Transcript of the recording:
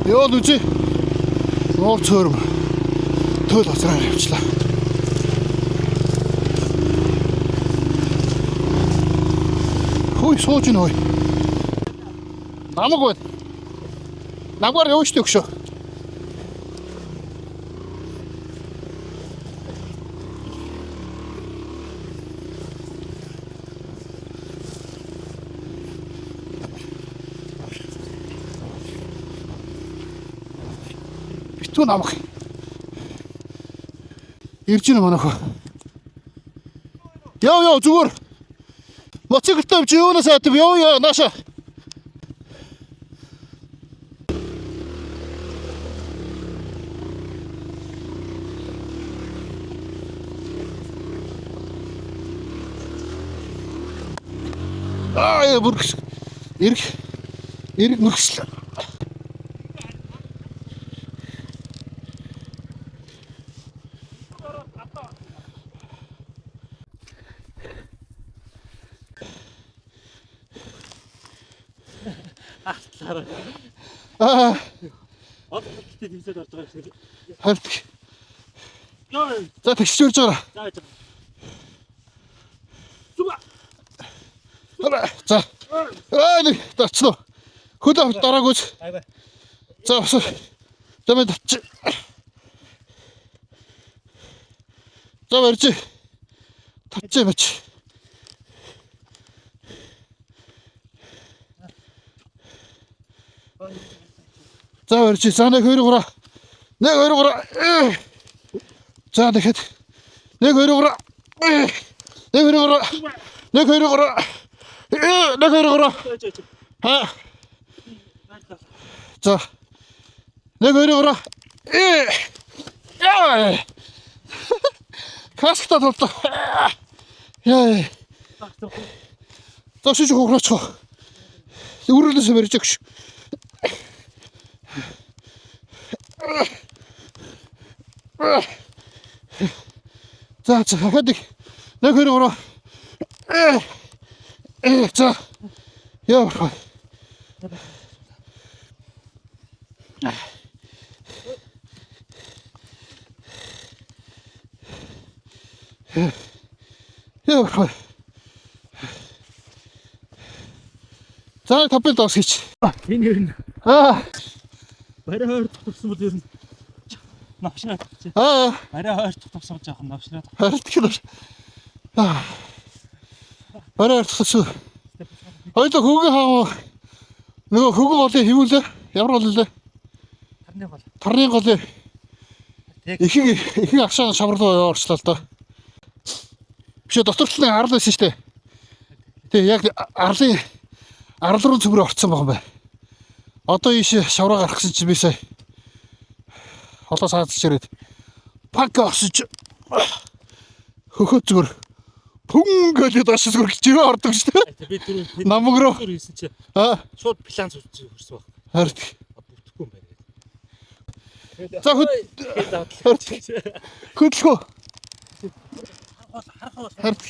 Ёо нүжи. Нуур цөөрм. Төөл хацраар явчлаа. Хөөе сууж ин хөөе. Намаг бод. Намгаар явж төгшөө. Битүү намаг. Ирж ийн манайх. Яа зүгээр. Моциклтай явж юунаас атав яа нааша. Бүргс. Эрг мөргслээ. Одтой дэмсээд орж байгаа шиг. Харт. За тэгш үрж байгаа. За. Нэг тацноо. Хөлөө дараагүйч. За бас. Замд тач. За барьж. Татж бач. За барьж. За нэг 2 3. Нэг 2 3. За дахиад. Нэг 2 3. Нэг 2 3. Нэг 2 3. Нэг 2 3. Ха. За. Нэг 2 3. Яа. Каскта толто. Яа. Ташиж хогрооч. Үргэлжлэж барьж өгш. За хадаг. Нэг 2 3. За. Яа. Яа. За тапел досгич. Энэ ер нь барай хойр тутсан бол ер нь навшраад чи. Барай хойр тутсан жоохон навшраад. Харагдчихлаа. Барай тутсан. Хоёул хөгөө хаа нөгөө хөгөө голыг хивүүлээ. Ямар боллоо? Тарны голыг. Их агшаа шаварлуу орчлоо л доо. Биш доторчлын арал байсан шүү дээ. Тэгээ яг арал руу цөмрөө орцсон байгаа юм байна. Одоо ийш шавраа гарах гэсэн чинь би сая холоо саадч ирээд пак осож хөхөө зүгээр пүн гэдэг даш зүгээр жирээ ордог шүү дээ. Би түрүү намаг руу хийсэн чи. Шууд план зүрсэн баг. Хард. Бүтэхгүй юм байна. За хөдлөхөө. Харах. Хард.